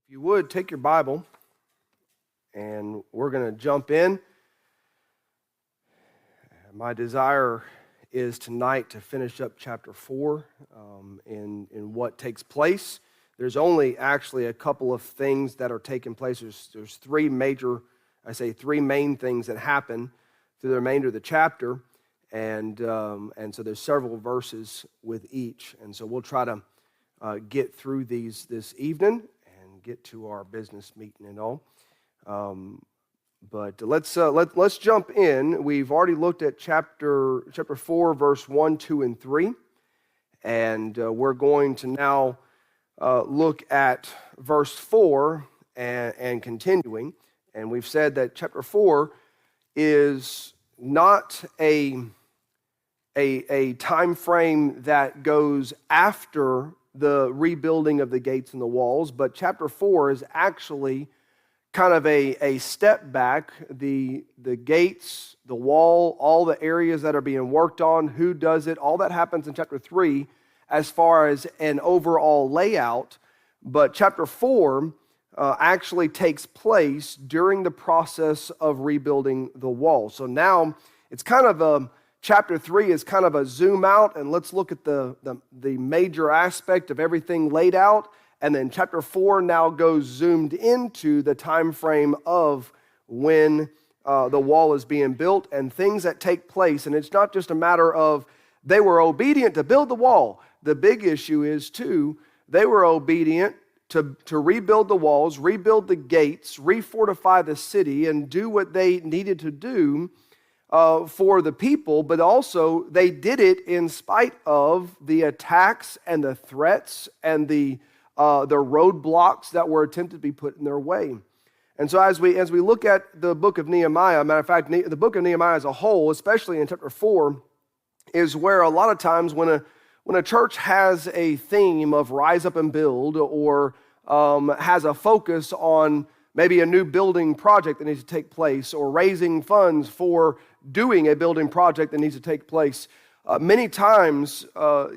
If you would, take your Bible, and we're going to jump in. My desire is tonight to finish up chapter 4 in what takes place. There's only actually a couple of things that are taking place. There's three main things that happen through the remainder of the chapter, and so there's several verses with each. And so we'll try to get through these this evening and get to our business meeting and all. But let's jump in. We've already looked at chapter 4, verse 1, 2, and 3. And we're going to now look at verse 4 and continuing. And we've said that chapter 4 is not a time frame that goes after the rebuilding of the gates and the walls, but chapter 4 is actually kind of a step back. The gates, the wall, all the areas that are being worked on, who does it, all that happens in chapter 3 as far as an overall layout. But chapter 4 actually takes place during the process of rebuilding the wall. So now it's kind of chapter 3 is kind of a zoom out, and let's look at the major aspect of everything laid out. And then chapter 4 now goes zoomed into the time frame of when the wall is being built and things that take place. And it's not just a matter of they were obedient to build the wall. The big issue is, too, they were obedient to rebuild the walls, rebuild the gates, refortify the city, and do what they needed to do for the people, but also they did it in spite of the attacks and the threats and the roadblocks that were attempted to be put in their way. And so as we look at the book of Nehemiah, matter of fact, the book of Nehemiah as a whole, especially in chapter 4, is where a lot of times when a church has a theme of rise up and build, or has a focus on maybe a new building project that needs to take place, or raising funds for doing a building project that needs to take place, many times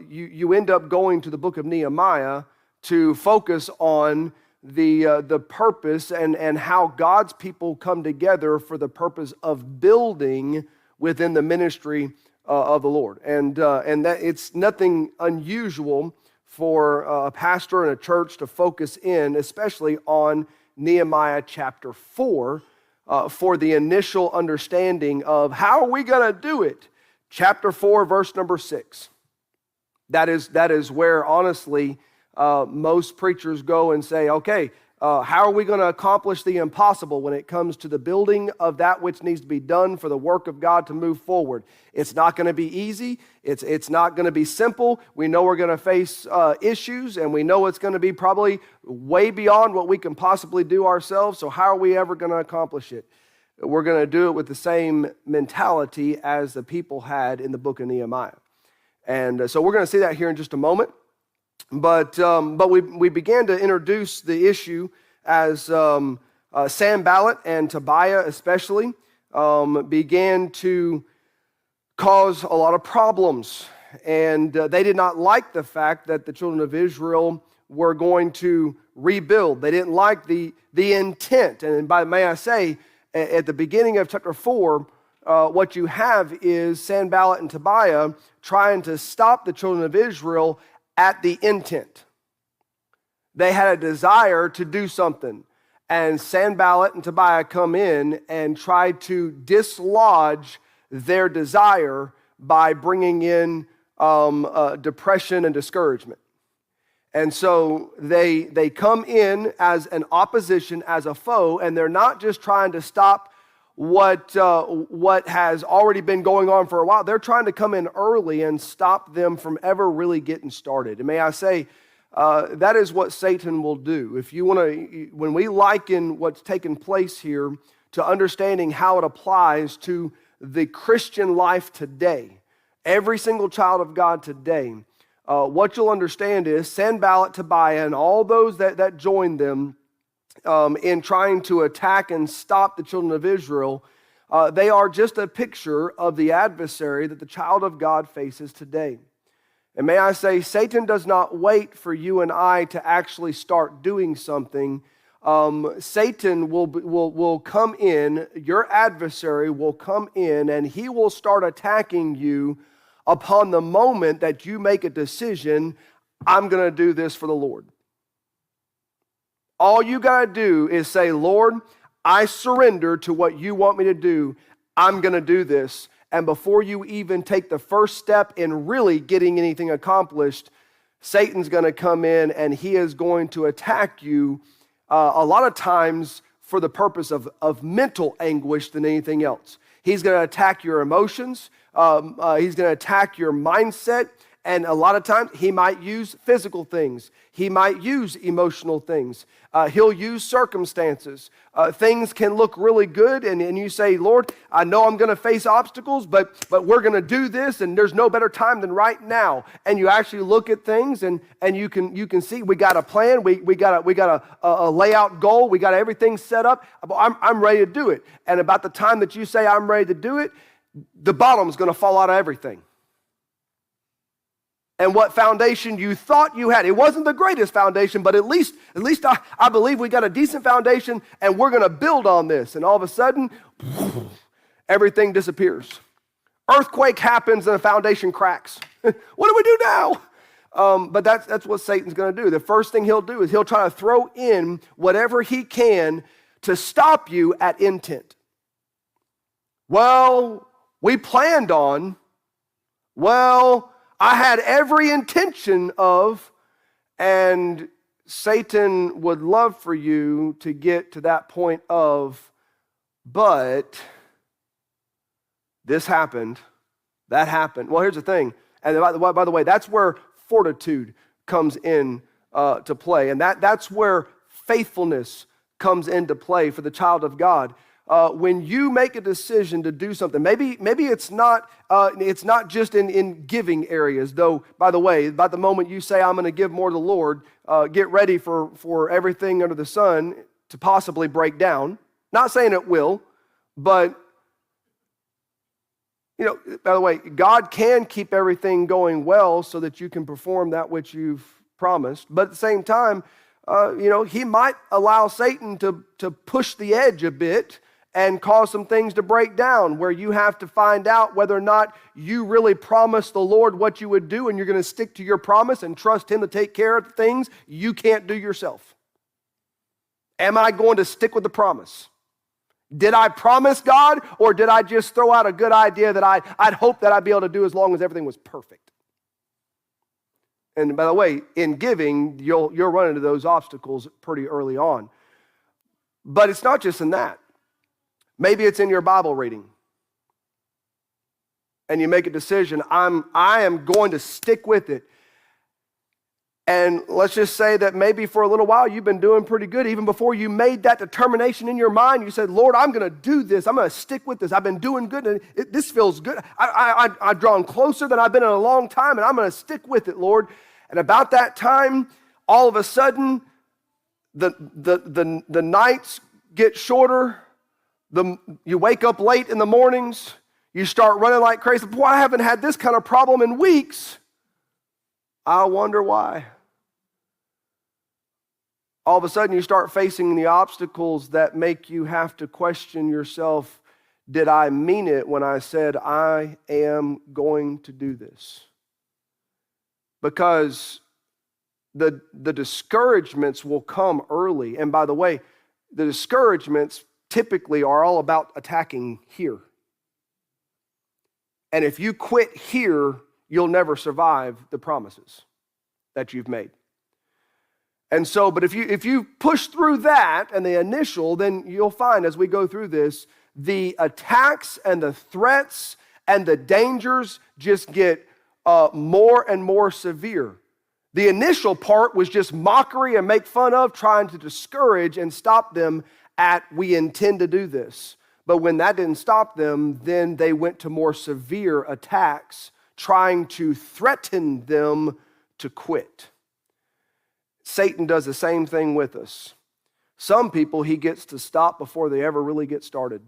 you end up going to the book of Nehemiah to focus on the purpose and how God's people come together for the purpose of building within the ministry of the Lord. And that it's nothing unusual for a pastor and a church to focus in, especially on Nehemiah chapter 4, for the initial understanding of how are we going to do it. Chapter 4, verse number 6. That is where, honestly, most preachers go and say, okay, how are we going to accomplish the impossible when it comes to the building of that which needs to be done for the work of God to move forward? It's not going to be easy. It's not going to be simple. We know we're going to face issues, and we know it's going to be probably way beyond what we can possibly do ourselves. So how are we ever going to accomplish it? We're going to do it with the same mentality as the people had in the book of Nehemiah. And so we're going to see that here in just a moment. But we began to introduce the issue as Sanballat and Tobiah especially began to cause a lot of problems. And they did not like the fact that the children of Israel were going to rebuild. They didn't like the intent. And may I say, at the beginning of chapter 4, what you have is Sanballat and Tobiah trying to stop the children of Israel at the intent. They had a desire to do something, and Sanballat and Tobiah come in and try to dislodge their desire by bringing in depression and discouragement. And so they come in as an opposition, as a foe, and they're not just trying to stop what has already been going on for a while. They're trying to come in early and stop them from ever really getting started. And may I say, that is what Satan will do. If you want to, when we liken what's taken place here to understanding how it applies to the Christian life today, every single child of God today, what you'll understand is Sanballat, Tobiah, and all those that joined them in trying to attack and stop the children of Israel, they are just a picture of the adversary that the child of God faces today. And may I say, Satan does not wait for you and I to actually start doing something Satan will come in, your adversary will come in, and he will start attacking you upon the moment that you make a decision, I'm going to do this for the Lord. All you got to do is say, Lord, I surrender to what you want me to do. I'm going to do this. And before you even take the first step in really getting anything accomplished, Satan's going to come in and he is going to attack you a lot of times for the purpose of mental anguish than anything else. He's going to attack your emotions. He's going to attack your mindset. And a lot of times he might use physical things. He might use emotional things. He'll use circumstances. Things can look really good and you say, Lord, I know I'm going to face obstacles, but we're going to do this and there's no better time than right now. And you actually look at things and you can see we got a plan, we got a layout goal, we got everything set up. I'm ready to do it. And about the time that you say I'm ready to do it, the bottom's going to fall out of everything. And what foundation you thought you had. It wasn't the greatest foundation, but at least I believe we got a decent foundation and we're going to build on this. And all of a sudden, everything disappears. Earthquake happens and the foundation cracks. What do we do now? But that's what Satan's going to do. The first thing he'll do is he'll try to throw in whatever he can to stop you at intent. Well, we planned on, I had every intention of, and Satan would love for you to get to that point of, but this happened, that happened. Well, here's the thing, and by the way, that's where fortitude comes in to play, and that's where faithfulness comes into play for the child of God. When you make a decision to do something, maybe it's not just in giving areas, though, by the way, about the moment you say, I'm going to give more to the Lord, get ready for everything under the sun to possibly break down. Not saying it will, but, by the way, God can keep everything going well so that you can perform that which you've promised. But at the same time, he might allow Satan to push the edge a bit and cause some things to break down where you have to find out whether or not you really promised the Lord what you would do and you're going to stick to your promise and trust Him to take care of things you can't do yourself. Am I going to stick with the promise? Did I promise God, or did I just throw out a good idea that I'd hope that I'd be able to do as long as everything was perfect? And by the way, in giving, you'll run into those obstacles pretty early on. But it's not just in that. Maybe it's in your Bible reading. And you make a decision, I am going to stick with it. And let's just say that maybe for a little while you've been doing pretty good. Even before you made that determination in your mind, you said, Lord, I'm going to do this. I'm going to stick with this. I've been doing good. And this feels good. I've drawn closer than I've been in a long time, and I'm going to stick with it, Lord. And about that time, all of a sudden, the nights get shorter. You wake up late in the mornings. You start running like crazy. Boy, I haven't had this kind of problem in weeks. I wonder why. All of a sudden, you start facing the obstacles that make you have to question yourself, did I mean it when I said I am going to do this? Because the discouragements will come early. And by the way, the discouragements typically are all about attacking here. And if you quit here, you'll never survive the promises that you've made. And so, but if you push through that and the initial, then you'll find as we go through this, the attacks and the threats and the dangers just get more and more severe. The initial part was just mockery and make fun of, trying to discourage and stop them at, we intend to do this. But when that didn't stop them, then they went to more severe attacks, trying to threaten them to quit. Satan does the same thing with us. Some people he gets to stop before they ever really get started.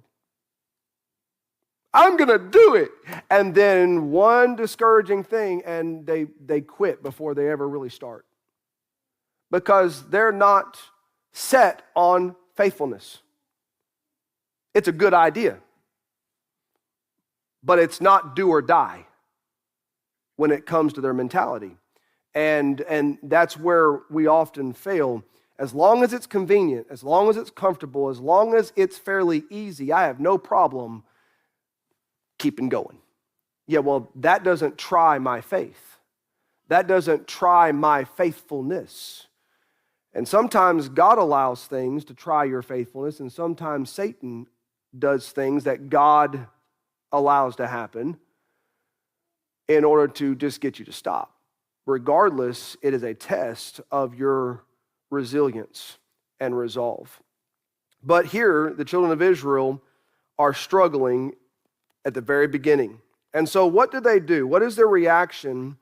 I'm going to do it. And then one discouraging thing, and they quit before they ever really start. Because they're not set on faithfulness. It's a good idea, but it's not do or die when it comes to their mentality. And that's where we often fail. As long as it's convenient, as long as it's comfortable, as long as it's fairly easy, I have no problem keeping going. Yeah, well, that doesn't try my faith. That doesn't try my faithfulness. And sometimes God allows things to try your faithfulness, and sometimes Satan does things that God allows to happen in order to just get you to stop. Regardless, it is a test of your resilience and resolve. But here, the children of Israel are struggling at the very beginning. And so what do they do? What is their reaction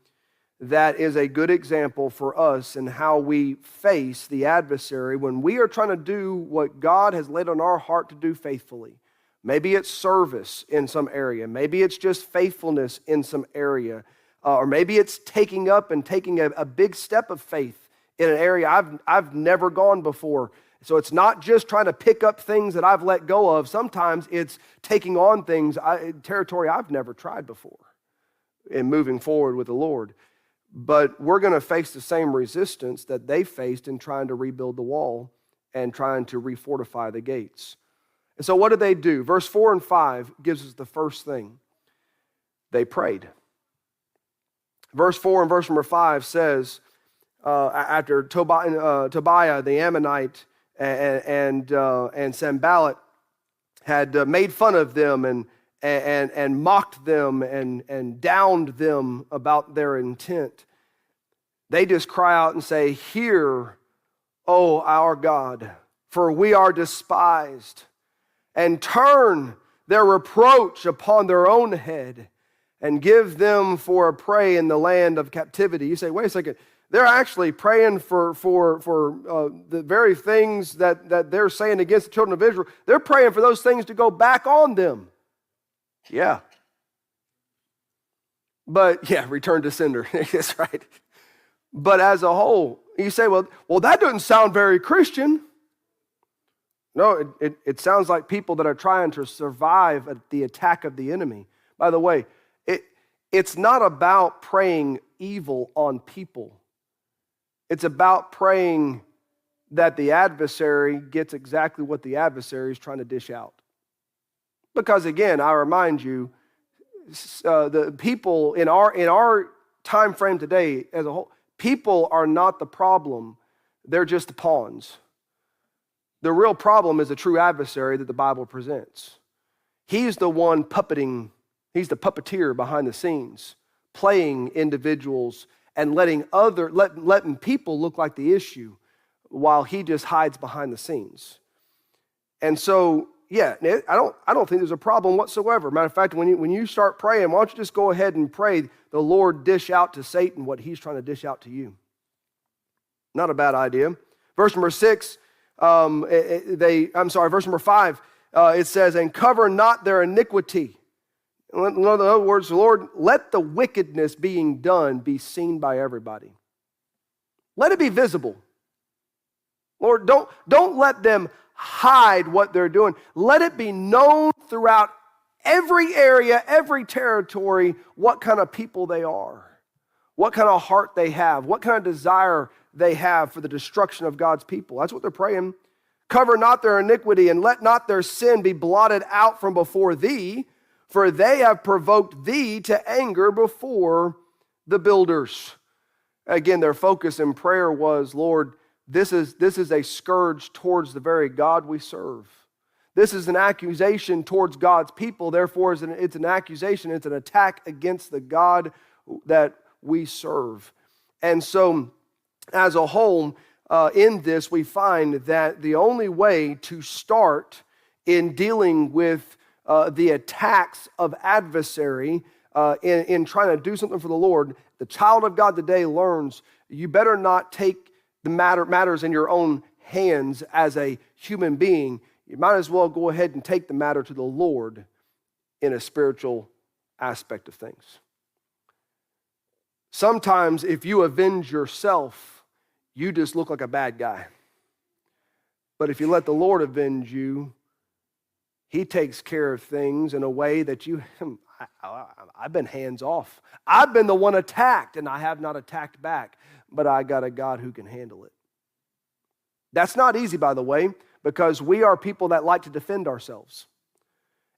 that is a good example for us in how we face the adversary when we are trying to do what God has laid on our heart to do faithfully? Maybe it's service in some area. Maybe it's just faithfulness in some area. Or maybe it's taking up and taking a big step of faith in an area I've never gone before. So it's not just trying to pick up things that I've let go of. Sometimes it's taking on things, territory I've never tried before in moving forward with the Lord. But we're going to face the same resistance that they faced in trying to rebuild the wall and trying to refortify the gates. And so what did they do? Verse 4 and 5 gives us the first thing. They prayed. Verse 4 and verse number 5 says, after Tobiah the Ammonite and Sanballat had made fun of them and mocked them and downed them about their intent, they just cry out and say, "Hear, O our God, for we are despised, and turn their reproach upon their own head, and give them for a prey in the land of captivity." You say, wait a second, they're actually praying for the very things that they're saying against the children of Israel. They're praying for those things to go back on them. Yeah. But, return to sender. That's right. But as a whole, you say, well, that doesn't sound very Christian. No, it sounds like people that are trying to survive the attack of the enemy. By the way, it's not about praying evil on people. It's about praying that the adversary gets exactly what the adversary is trying to dish out. Because again, I remind you, the people in our time frame today as a whole, people are not the problem. They're just the pawns. The real problem is the true adversary that the Bible presents. He's the one puppeting. He's the puppeteer behind the scenes, playing individuals and letting people look like the issue while he just hides behind the scenes. And so, I don't think there's a problem whatsoever. Matter of fact, when you start praying, why don't you just go ahead and pray the Lord dish out to Satan what he's trying to dish out to you? Not a bad idea. Verse number 6, verse number 5, it says, "And cover not their iniquity." In other words, Lord, let the wickedness being done be seen by everybody. Let it be visible. Lord, don't let them hide what they're doing. Let it be known throughout every area, every territory, what kind of people they are, what kind of heart they have, what kind of desire they have for the destruction of God's people. That's what they're praying. "Cover not their iniquity, and let not their sin be blotted out from before thee, for they have provoked thee to anger before the builders." Again, their focus in prayer was, Lord, this is a scourge towards the very God we serve. This is an accusation towards God's people. Therefore, it's an accusation, it's an attack against the God that we serve. And so, as a whole, in this, we find that the only way to start in dealing with the attacks of adversary in trying to do something for the Lord, the child of God today learns you better not take the matters in your own hands as a human being. You might as well go ahead and take the matter to the Lord in a spiritual aspect of things. Sometimes if you avenge yourself, you just look like a bad guy. But if you let the Lord avenge you, he takes care of things in a way that I've been hands off. I've been the one attacked, and I have not attacked back, but I got a God who can handle it. That's not easy, by the way, because we are people that like to defend ourselves.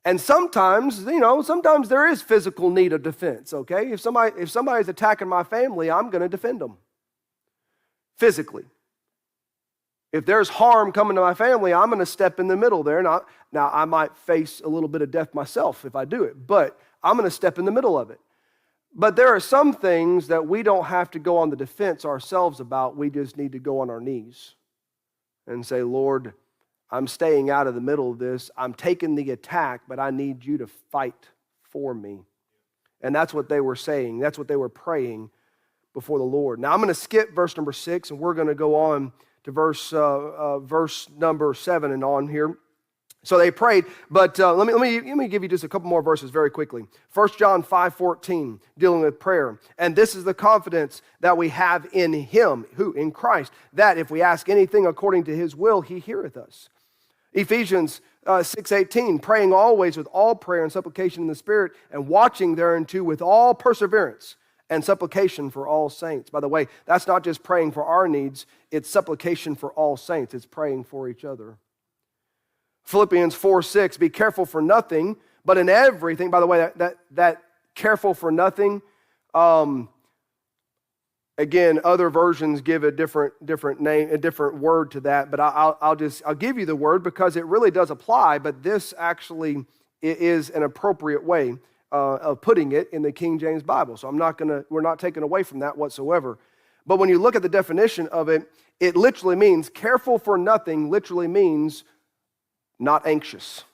And sometimes there is physical need of defense, okay? If somebody's attacking my family, I'm going to defend them physically. If there's harm coming to my family, I'm going to step in the middle there. Now, I might face a little bit of death myself if I do it, but I'm going to step in the middle of it. But there are some things that we don't have to go on the defense ourselves about. We just need to go on our knees and say, Lord, I'm staying out of the middle of this. I'm taking the attack, but I need you to fight for me. And that's what they were saying. That's what they were praying before the Lord. Now, I'm going to skip verse number 6, and we're going to go on to verse number 7 and on here. So they prayed, but let me give you just a couple more verses very quickly. 1 John 5:14, dealing with prayer. And this is the confidence that we have in him, who? In Christ, that if we ask anything according to his will, he heareth us. Ephesians 6:18, praying always with all prayer and supplication in the Spirit, and watching thereunto with all perseverance and supplication for all saints. By the way, that's not just praying for our needs, it's supplication for all saints. It's praying for each other. Philippians 4:6, be careful for nothing, but in everything. By the way, that careful for nothing, again, other versions give a different name, a different word to that, but I'll give you the word because it really does apply, but this actually is an appropriate way of putting it in the King James Bible. So we're not taking away from that whatsoever. But when you look at the definition of it, it literally means careful for nothing, literally means not anxious.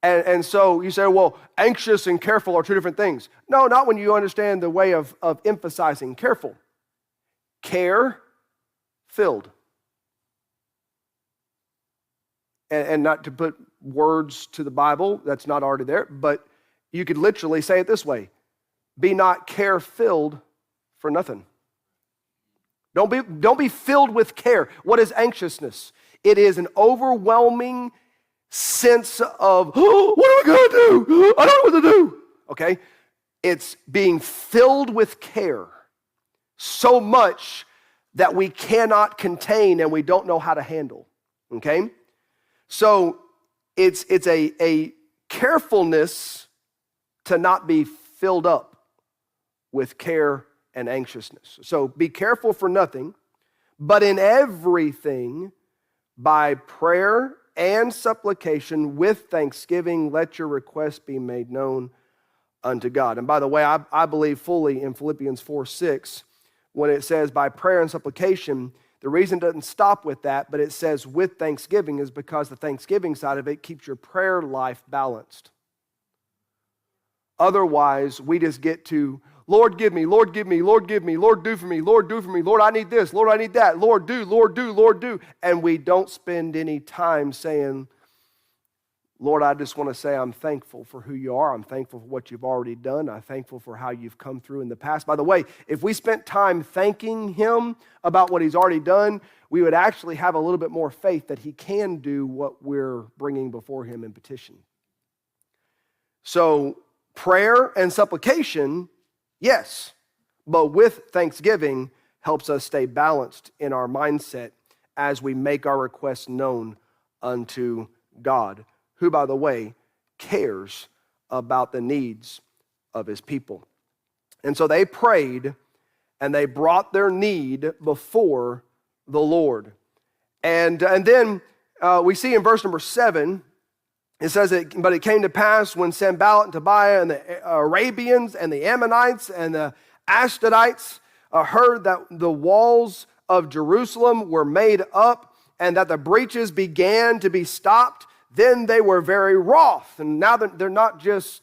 And so you say, well, anxious and careful are two different things. No, not when you understand the way of emphasizing careful. Care-filled. And not to put words to the Bible, that's not already there, but you could literally say it this way. Be not care-filled for nothing. Don't be filled with care. What is anxiousness? It is an overwhelming sense of, oh, what are we going to do? I don't know what to do. Okay? It's being filled with care so much that we cannot contain and we don't know how to handle. Okay? So it's a carefulness to not be filled up with care and anxiousness. So be careful for nothing, but in everything, by prayer and supplication with thanksgiving, let your requests be made known unto God. And by the way, I believe fully in Philippians 4:6, when it says by prayer and supplication, the reason it doesn't stop with that, but it says with thanksgiving, is because the thanksgiving side of it keeps your prayer life balanced. Otherwise, we just get to, Lord, give me, Lord, give me, Lord, give me, Lord, do for me, Lord, do for me, Lord, I need this, Lord, I need that, Lord, do, Lord, do, Lord, do. And we don't spend any time saying, Lord, I just want to say I'm thankful for who you are. I'm thankful for what you've already done. I'm thankful for how you've come through in the past. By the way, if we spent time thanking him about what he's already done, we would actually have a little bit more faith that he can do what we're bringing before him in petition. So prayer and supplication, yes, but with thanksgiving helps us stay balanced in our mindset as we make our requests known unto God, who, by the way, cares about the needs of his people. And so they prayed, and they brought their need before the Lord. And then we see in verse number 7, it says, but it came to pass when Sanballat and Tobiah and the Arabians and the Ammonites and the Ashdodites heard that the walls of Jerusalem were made up and that the breaches began to be stopped, then they were very wroth. And now they're not just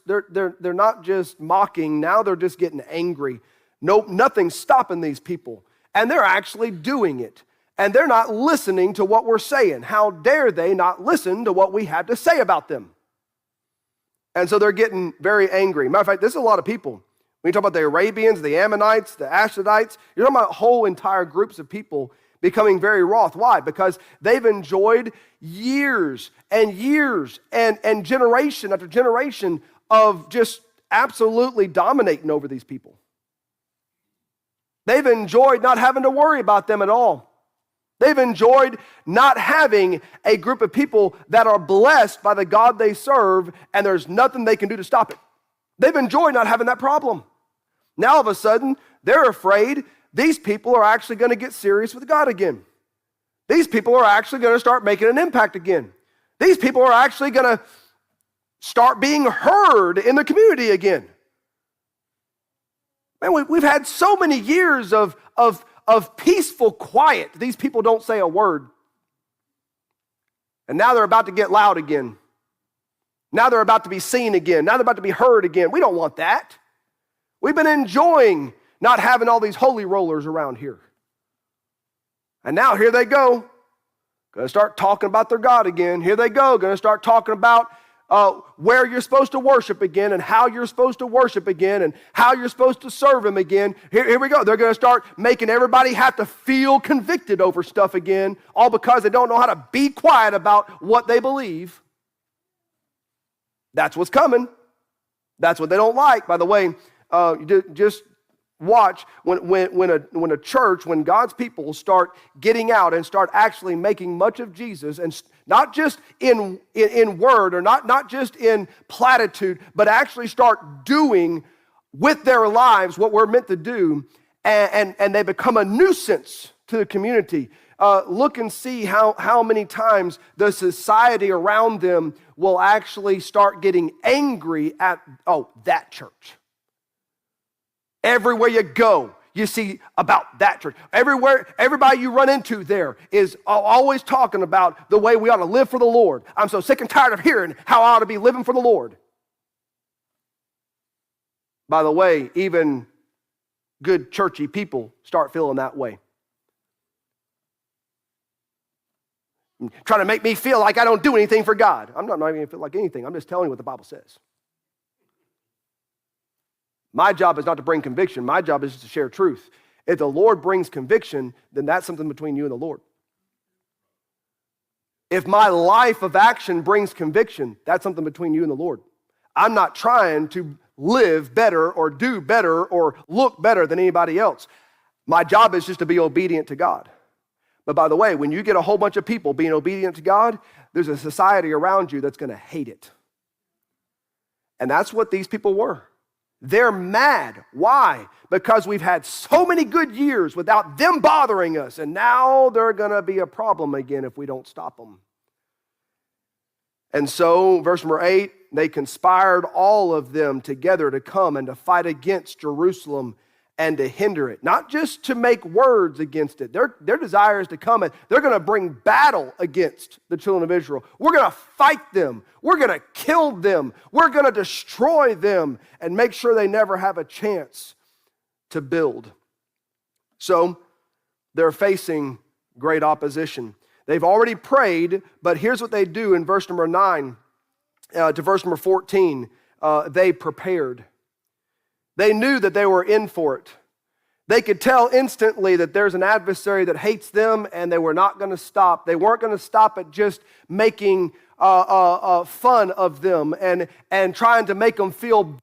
mocking. Now they're just getting angry. Nope, nothing's stopping these people. And they're actually doing it. And they're not listening to what we're saying. How dare they not listen to what we have to say about them? And so they're getting very angry. Matter of fact, this is a lot of people. When you talk about the Arabians, the Ammonites, the Ashdodites, you're talking about whole entire groups of people becoming very wroth. Why? Because they've enjoyed years and years and generation after generation of just absolutely dominating over these people. They've enjoyed not having to worry about them at all. They've enjoyed not having a group of people that are blessed by the God they serve, and there's nothing they can do to stop it. They've enjoyed not having that problem. Now all of a sudden, they're afraid these people are actually going to get serious with God again. These people are actually going to start making an impact again. These people are actually going to start being heard in the community again. Man, we've had so many years of peaceful quiet. These people don't say a word. And now they're about to get loud again. Now they're about to be seen again. Now they're about to be heard again. We don't want that. We've been enjoying not having all these holy rollers around here. And now here they go. Going to start talking about their God again. Here they go. Going to start talking about where you're supposed to worship again and how you're supposed to worship again and how you're supposed to serve him again. Here we go. They're going to start making everybody have to feel convicted over stuff again, all because they don't know how to be quiet about what they believe. That's what's coming. That's what they don't like. By the way, just watch when a church, when God's people start getting out and start actually making much of Jesus, and not just in word or not just in platitude, but actually start doing with their lives what we're meant to do, and they become a nuisance to the community. Look and see how many times the society around them will actually start getting angry at, that church. Everywhere you go, you see about that church. Everywhere, everybody you run into there is always talking about the way we ought to live for the Lord. I'm so sick and tired of hearing how I ought to be living for the Lord. By the way, even good churchy people start feeling that way. Trying to make me feel like I don't do anything for God. I'm not even going to feel like anything. I'm just telling you what the Bible says. My job is not to bring conviction. My job is just to share truth. If the Lord brings conviction, then that's something between you and the Lord. If my life of action brings conviction, that's something between you and the Lord. I'm not trying to live better or do better or look better than anybody else. My job is just to be obedient to God. But by the way, when you get a whole bunch of people being obedient to God, there's a society around you that's going to hate it. And that's what these people were. They're mad. Why? Because we've had so many good years without them bothering us, and now they're going to be a problem again if we don't stop them. And so, verse number 8, they conspired all of them together to come and to fight against Jerusalem and to hinder it. Not just to make words against it. Their desire is to come and they're going to bring battle against the children of Israel. We're going to fight them. We're going to kill them. We're going to destroy them and make sure they never have a chance to build. So they're facing great opposition. They've already prayed, but here's what they do in verse number 9 to verse number 14. They prepared. They knew that they were in for it. They could tell instantly that there's an adversary that hates them, and they were not going to stop. They weren't going to stop at just making fun of them and trying to make them feel,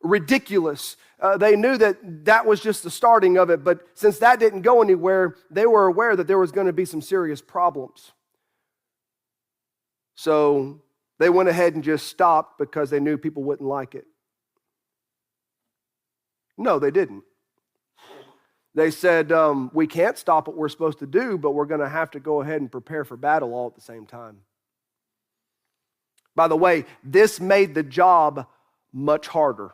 ridiculous. They knew that was just the starting of it, but since that didn't go anywhere, they were aware that there was going to be some serious problems. So they went ahead and just stopped because they knew people wouldn't like it. No, they didn't. They said, we can't stop what we're supposed to do, but we're going to have to go ahead and prepare for battle all at the same time. By the way, this made the job much harder.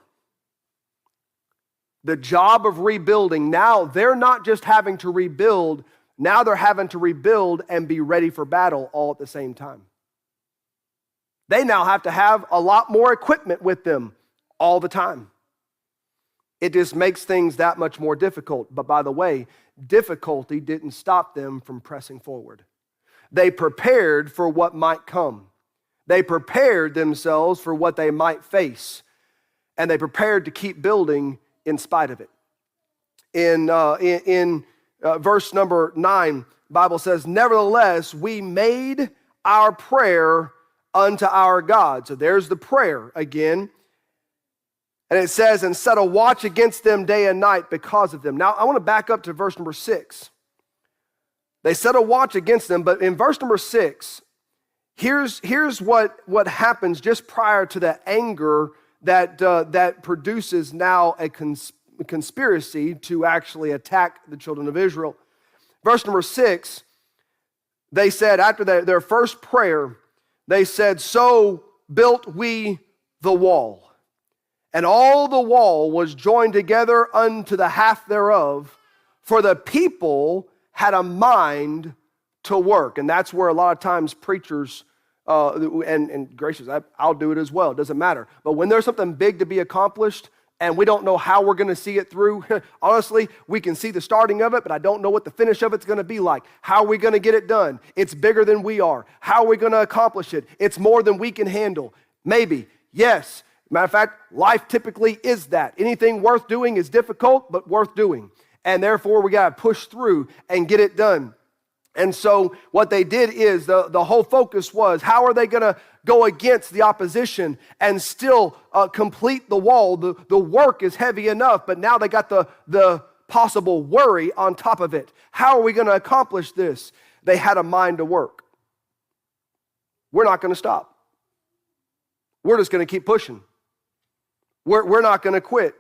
The job of rebuilding, now they're not just having to rebuild, now they're having to rebuild and be ready for battle all at the same time. They now have to have a lot more equipment with them all the time. It just makes things that much more difficult. But by the way, difficulty didn't stop them from pressing forward. They prepared for what might come. They prepared themselves for what they might face. And they prepared to keep building in spite of it. In verse number 9, Bible says, nevertheless, we made our prayer unto our God. So there's the prayer again. And it says, and set a watch against them day and night because of them. Now, I want to back up to verse number 6. They set a watch against them, but in verse number 6, here's what happens just prior to the anger that produces now a conspiracy to actually attack the children of Israel. Verse number 6, they said, after their first prayer, they said, so built we the wall. And all the wall was joined together unto the half thereof, for the people had a mind to work. And that's where a lot of times preachers, and gracious, I'll do it as well, it doesn't matter. But when there's something big to be accomplished, and we don't know how we're going to see it through, honestly, we can see the starting of it, but I don't know what the finish of it's going to be like. How are we going to get it done? It's bigger than we are. How are we going to accomplish it? It's more than we can handle. Maybe, yes. Matter of fact, life typically is that. Anything worth doing is difficult, but worth doing. And therefore, we got to push through and get it done. And so what they did is the whole focus was, how are they going to go against the opposition and still complete the wall? The work is heavy enough, but now they got the possible worry on top of it. How are we going to accomplish this? They had a mind to work. We're not going to stop. We're just going to keep pushing. We're not going to quit.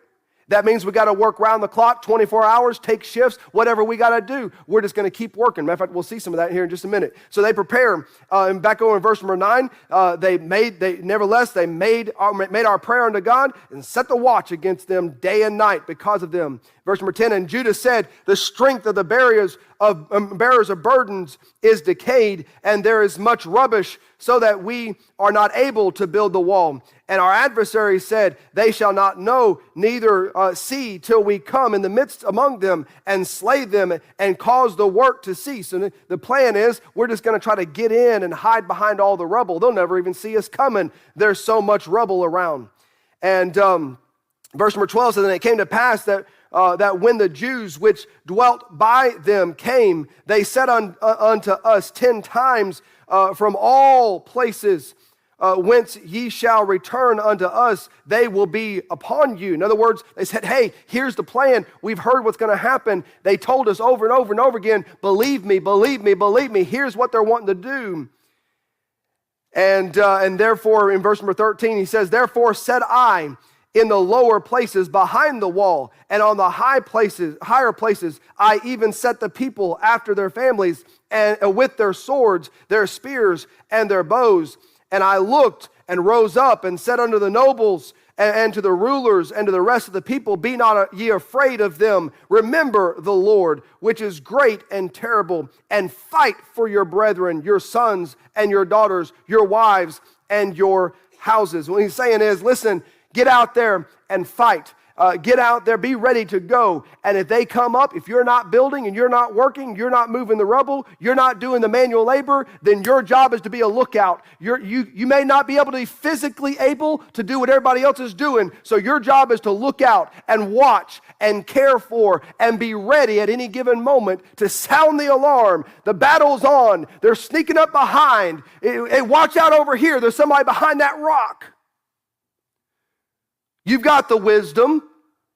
That means we got to work round the clock, 24 hours, take shifts, whatever we got to do. We're just going to keep working. Matter of fact, we'll see some of that here in just a minute. So they prepare, and back over in verse number 9, they made our prayer unto God and set the watch against them day and night because of them. Verse number 10, and Judah said, the strength of the bearers of burdens is decayed, and there is much rubbish, so that we are not able to build the wall. And our adversaries said, they shall not know, neither see, till we come in the midst among them and slay them and cause the work to cease. And the plan is, we're just going to try to get in and hide behind all the rubble. They'll never even see us coming. There's so much rubble around. And verse number 12 says, and it came to pass that when the Jews which dwelt by them came, they said unto us 10 times, from all places whence ye shall return unto us, they will be upon you. In other words, they said, hey, here's the plan. We've heard what's going to happen. They told us over and over and over again, believe me, believe me, believe me. Here's what they're wanting to do. And therefore, in verse number 13, he says, therefore said I, in the lower places behind the wall, and on the higher places, I even set the people after their families, and with their swords, their spears, and their bows. And I looked and rose up and said unto the nobles and to the rulers and to the rest of the people, be not ye afraid of them. Remember the Lord, which is great and terrible, and fight for your brethren, your sons and your daughters, your wives and your houses. What he's saying is, listen, get out there and fight. Get out there, be ready to go. And if they come up, if you're not building and you're not working, you're not moving the rubble, you're not doing the manual labor, then your job is to be a lookout. You may not be able to be physically able to do what everybody else is doing. So your job is to look out and watch and care for and be ready at any given moment to sound the alarm. The battle's on. They're sneaking up behind. Hey, watch out over here. There's somebody behind that rock. You've got the wisdom.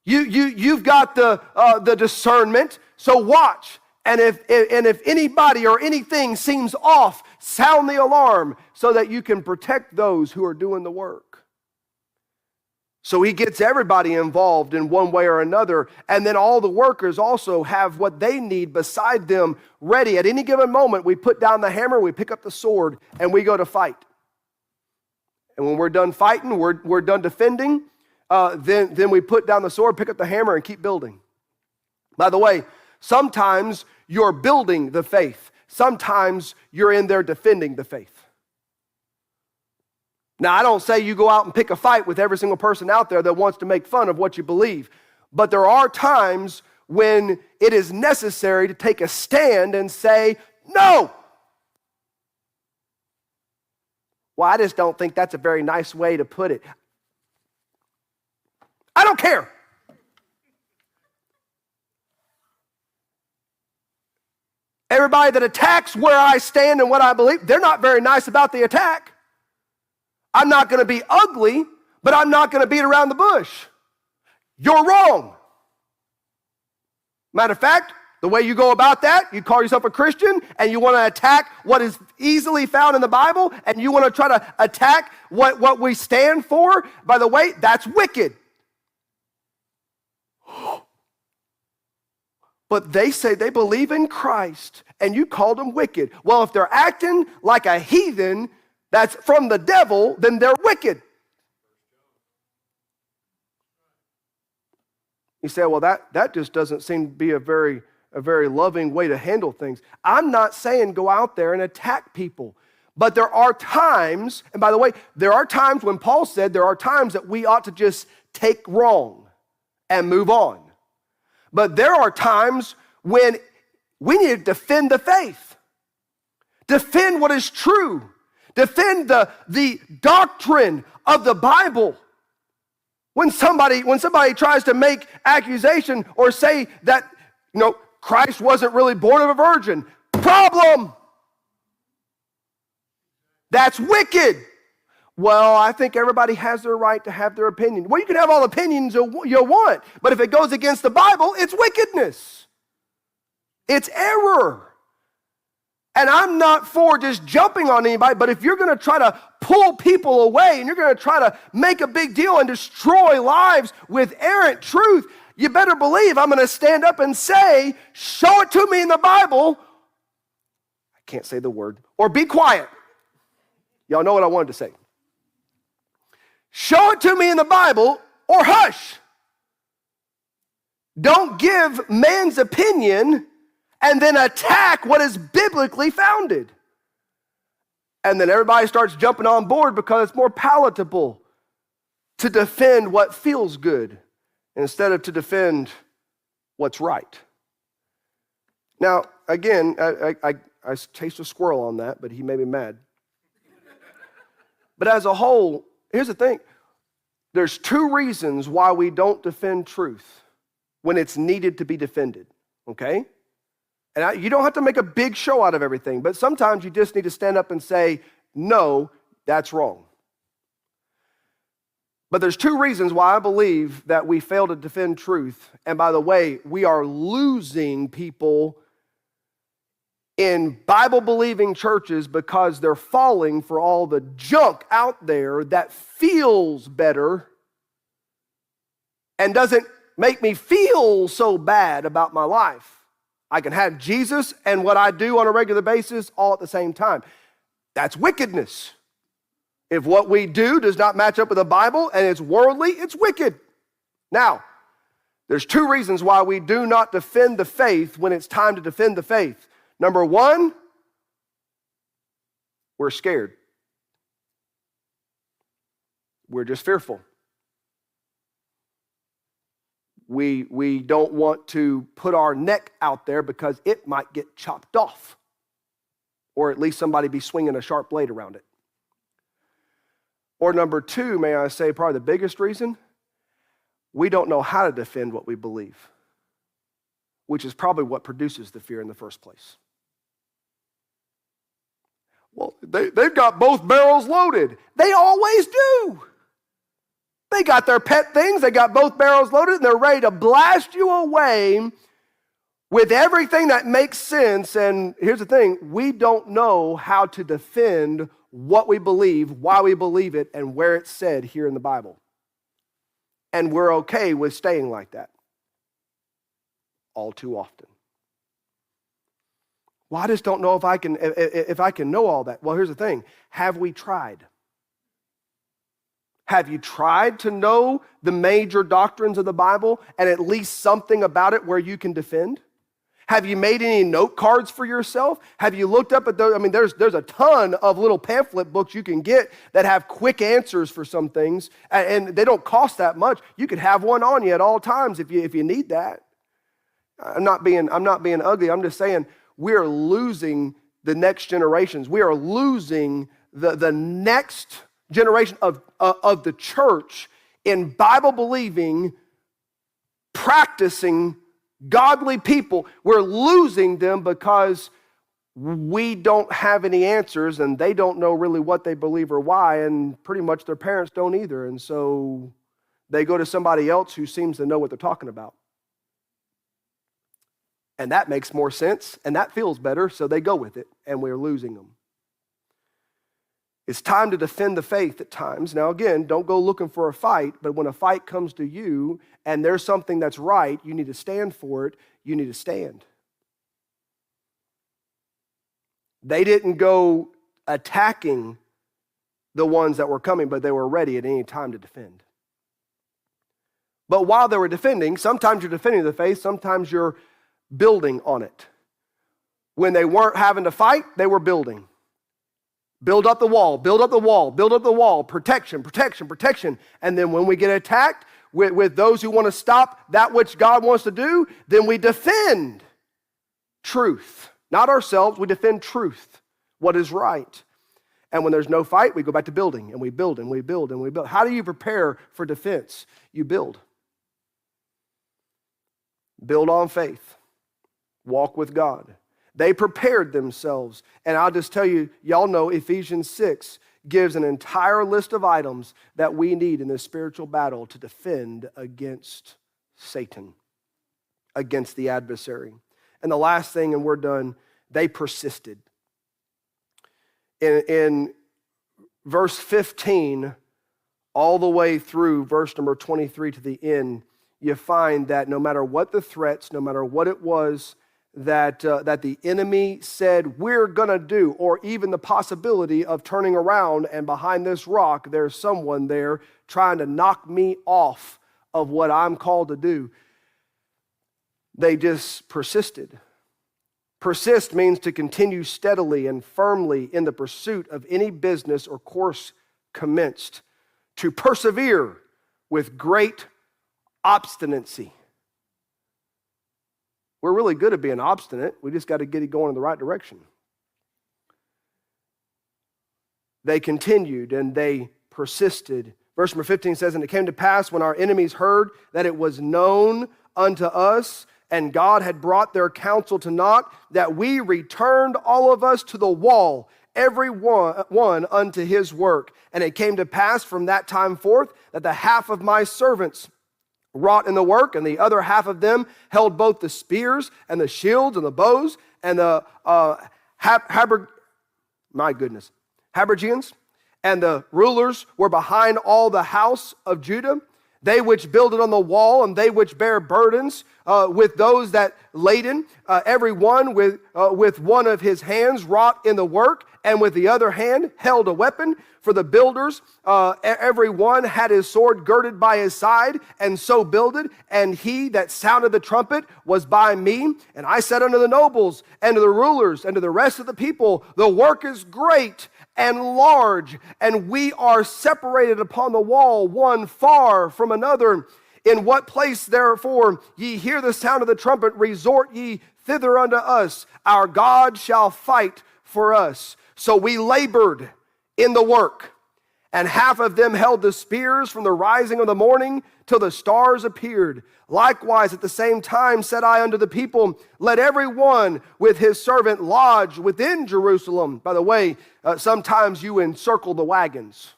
You've got the discernment. So watch. And if anybody or anything seems off, sound the alarm so that you can protect those who are doing the work. So he gets everybody involved in one way or another. And then all the workers also have what they need beside them ready. At any given moment, we put down the hammer, we pick up the sword, and we go to fight. And when we're done fighting, we're done defending. Then we put down the sword, pick up the hammer, and keep building. By the way, sometimes you're building the faith. Sometimes you're in there defending the faith. Now, I don't say you go out and pick a fight with every single person out there that wants to make fun of what you believe. But there are times when it is necessary to take a stand and say, no. Well, I just don't think that's a very nice way to put it. I don't care. everybody that attacks where I stand and what I believe, they're not very nice about the attack. I'm not going to be ugly, but I'm not going to beat around the bush. You're wrong. Matter of fact, the way you go about that, you call yourself a Christian and you want to attack what is easily found in the Bible and you want to try to attack what we stand for. By the way, that's wicked. But they say they believe in Christ and you called them wicked. Well, if they're acting like a heathen that's from the devil, then they're wicked. You say, well, that just doesn't seem to be a very loving way to handle things. I'm not saying go out there and attack people. But there are times, and by the way, there are times when Paul said there are times that we ought to just take wrong and move on. But there are times when we need to defend the faith. Defend what is true. Defend the doctrine of the Bible. When somebody tries to make accusation or say that, Christ wasn't really born of a virgin, problem. That's wicked. Well, I think everybody has their right to have their opinion. Well, you can have all the opinions you want, but if it goes against the Bible, it's wickedness. It's error. And I'm not for just jumping on anybody, but if you're going to try to pull people away and you're going to try to make a big deal and destroy lives with errant truth, you better believe I'm going to stand up and say, show it to me in the Bible. I can't say the word. Or be quiet. Y'all know what I wanted to say. Show it to me in the Bible or hush. Don't give man's opinion and then attack what is biblically founded. And then everybody starts jumping on board because it's more palatable to defend what feels good instead of to defend what's right. Now, again, I chased a squirrel on that, but he made me mad. But as a whole, here's the thing. There's two reasons why we don't defend truth when it's needed to be defended, okay? And you don't have to make a big show out of everything, but sometimes you just need to stand up and say, no, that's wrong. But there's two reasons why I believe that we fail to defend truth. And by the way, we are losing people in Bible-believing churches because they're falling for all the junk out there that feels better and doesn't make me feel so bad about my life. I can have Jesus and what I do on a regular basis all at the same time. That's wickedness. If what we do does not match up with the Bible and it's worldly, it's wicked. Now, there's two reasons why we do not defend the faith when it's time to defend the faith. Number one, we're scared. We're just fearful. We don't want to put our neck out there because it might get chopped off. Or at least somebody be swinging a sharp blade around it. Or number two, may I say, probably the biggest reason, we don't know how to defend what we believe, which is probably what produces the fear in the first place. Well, they've got both barrels loaded. They always do. They got their pet things, they got both barrels loaded, and they're ready to blast you away with everything that makes sense. And here's the thing, we don't know how to defend what we believe, why we believe it, and where it's said here in the Bible. And we're okay with staying like that all too often. Well, I just don't know if I can know all that. Well, here's the thing. Have we tried? Have you tried to know the major doctrines of the Bible and at least something about it where you can defend? Have you made any note cards for yourself? Have you looked up at those? I mean, there's a ton of little pamphlet books you can get that have quick answers for some things, and they don't cost that much. You could have one on you at all times if you need that. I'm not being ugly. I'm just saying we're losing the next generations. We are losing the next generation of the church in Bible-believing, practicing, godly people. We're losing them because we don't have any answers, and they don't know really what they believe or why, and pretty much their parents don't either. And so they go to somebody else who seems to know what they're talking about. And that makes more sense, and that feels better, so they go with it, and we're losing them. It's time to defend the faith at times. Now, again, don't go looking for a fight, but when a fight comes to you and there's something that's right, you need to stand for it. You need to stand. They didn't go attacking the ones that were coming, but they were ready at any time to defend. But while they were defending, sometimes you're defending the faith, sometimes you're building on it. When they weren't having to fight, they were building. Build up the wall, build up the wall, build up the wall, protection, protection, protection. And then when we get attacked with those who want to stop that which God wants to do, then we defend truth. Not ourselves, we defend truth, what is right. And when there's no fight, we go back to building, and we build, and we build, and we build. How do you prepare for defense? You build. Build on faith. Walk with God. They prepared themselves. And I'll just tell you, y'all know Ephesians 6 gives an entire list of items that we need in this spiritual battle to defend against Satan, against the adversary. And the last thing, and we're done, they persisted. In verse 15, all the way through verse number 23 to the end, you find that no matter what the threats, no matter what it was that the enemy said we're going to do, or even the possibility of turning around and behind this rock, there's someone there trying to knock me off of what I'm called to do, they just persisted. Persist means to continue steadily and firmly in the pursuit of any business or course commenced. To persevere with great obstinacy. We're really good at being obstinate. We just got to get it going in the right direction. They continued and they persisted. Verse number 15 says, and it came to pass when our enemies heard that it was known unto us, and God had brought their counsel to naught, that we returned all of us to the wall, every one unto his work. And it came to pass from that time forth that the half of my servants wrought in the work, and the other half of them held both the spears and the shields and the bows and the habergeons, and the rulers were behind all the house of Judah. They which builded on the wall, and they which bear burdens with those that laden, every one with one of his hands wrought in the work, and with the other hand held a weapon. For the builders, every one had his sword girded by his side, and so builded. And he that sounded the trumpet was by me. And I said unto the nobles, and to the rulers, and to the rest of the people, the work is great and large, and we are separated upon the wall, one far from another. In what place, therefore, ye hear the sound of the trumpet, resort ye thither unto us. Our God shall fight for us. So we labored in the work, and half of them held the spears from the rising of the morning till the stars appeared. Likewise, at the same time said I unto the people, let every one with his servant lodge within Jerusalem. By the way, sometimes you encircle the wagons.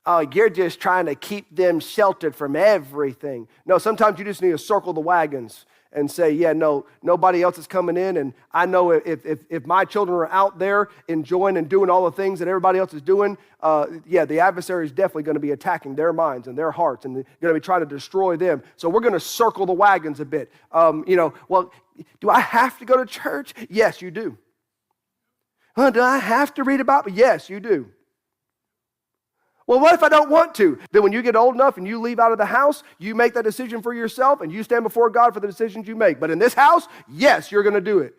Oh, you're just trying to keep them sheltered from everything. No, sometimes you just need to circle the wagons and say, yeah, no, nobody else is coming in. And I know if my children are out there enjoying and doing all the things that everybody else is doing, the adversary is definitely going to be attacking their minds and their hearts, and they're going to be trying to destroy them. So we're going to circle the wagons a bit. Well, do I have to go to church? Yes, you do. Do I have to read a Bible? Yes, you do. Well, what if I don't want to? Then when you get old enough and you leave out of the house, you make that decision for yourself and you stand before God for the decisions you make. But in this house, yes, you're going to do it.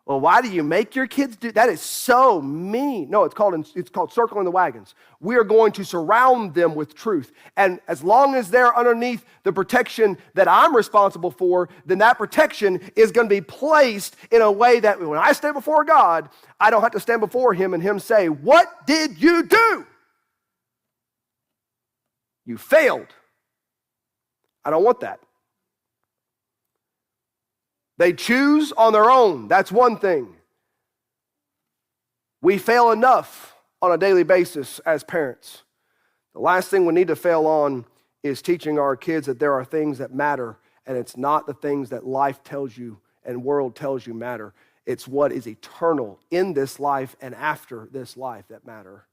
Well, why do you make your kids do that? Is so mean. No, it's called circling the wagons. We are going to surround them with truth. And as long as they're underneath the protection that I'm responsible for, then that protection is going to be placed in a way that when I stand before God, I don't have to stand before him and him say, what did you do? You failed. I don't want that. They choose on their own. That's one thing. We fail enough on a daily basis as parents. The last thing we need to fail on is teaching our kids that there are things that matter, and it's not the things that life tells you and world tells you matter. It's what is eternal in this life and after this life that matter.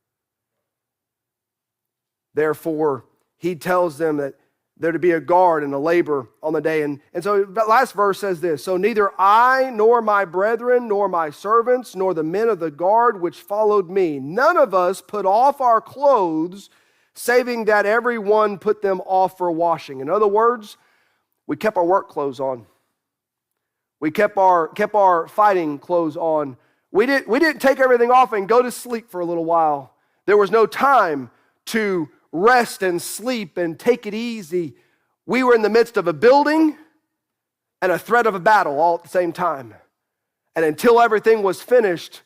Therefore, he tells them that they're to be a guard and a labor on the day. And so the last verse says this, so neither I nor my brethren nor my servants nor the men of the guard which followed me, none of us put off our clothes, saving that everyone put them off for washing. In other words, we kept our work clothes on. We kept our fighting clothes on. We didn't take everything off and go to sleep for a little while. There was no time to rest and sleep and take it easy. We were in the midst of a building and a threat of a battle all at the same time. And until everything was finished,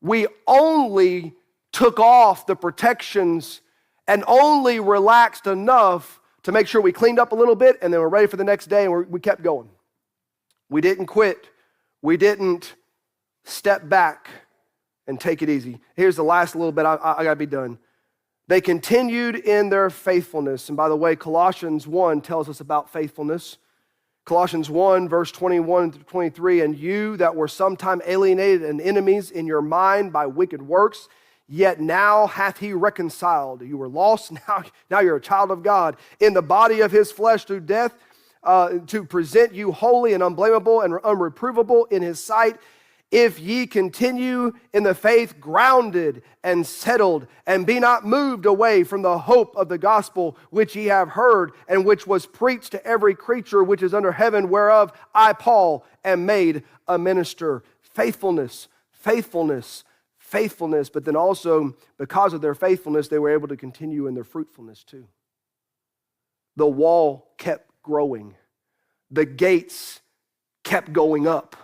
we only took off the protections and only relaxed enough to make sure we cleaned up a little bit, and then we're ready for the next day, and we kept going. We didn't quit. We didn't step back and take it easy. Here's the last little bit. I got to be done. They continued in their faithfulness. And by the way, Colossians 1 tells us about faithfulness. Colossians 1, verse 21 through 23, and you that were sometime alienated and enemies in your mind by wicked works, yet now hath he reconciled. You were lost, now you're a child of God. In the body of his flesh through death, to present you holy and unblameable and unreprovable in his sight, if ye continue in the faith, grounded and settled, and be not moved away from the hope of the gospel which ye have heard, and which was preached to every creature which is under heaven, whereof I, Paul, am made a minister. Faithfulness, faithfulness, faithfulness, but then also because of their faithfulness, they were able to continue in their fruitfulness too. The wall kept growing. The gates kept going up.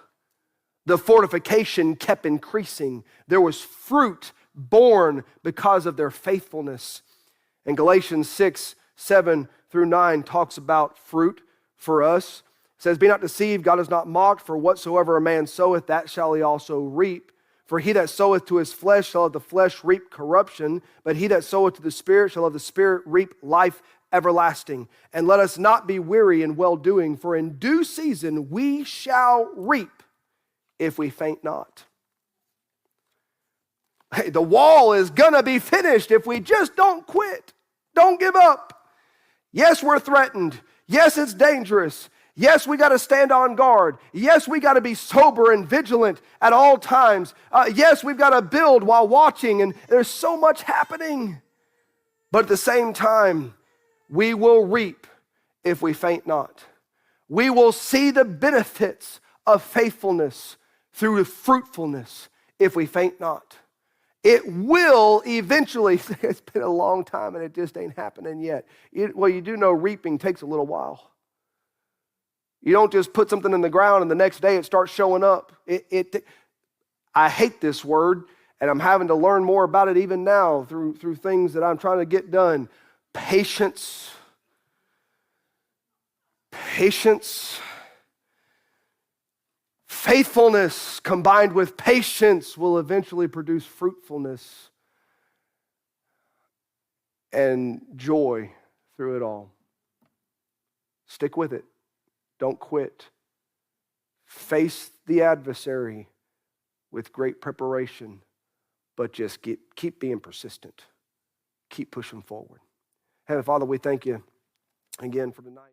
The fortification kept increasing. There was fruit born because of their faithfulness. And Galatians 6, 7 through 9 talks about fruit for us. It says, be not deceived, God is not mocked, for whatsoever a man soweth, that shall he also reap. For he that soweth to his flesh shall of the flesh reap corruption, but he that soweth to the Spirit shall of the Spirit reap life everlasting. And let us not be weary in well-doing, for in due season we shall reap if we faint not. Hey, the wall is gonna be finished if we just don't quit. Don't give up. Yes, we're threatened. Yes, it's dangerous. Yes, we got to stand on guard. Yes, we got to be sober and vigilant at all times. Yes, we've got to build while watching, and there's so much happening. But at the same time, we will reap if we faint not. We will see the benefits of faithfulness through fruitfulness if we faint not. It will eventually, it's been a long time and it just ain't happening yet. You do know reaping takes a little while. You don't just put something in the ground and the next day it starts showing up. I hate this word, and I'm having to learn more about it even now through things that I'm trying to get done. Patience. Patience. Faithfulness combined with patience will eventually produce fruitfulness and joy through it all. Stick with it. Don't quit. Face the adversary with great preparation, but just keep being persistent. Keep pushing forward. Heavenly Father, we thank you again for tonight.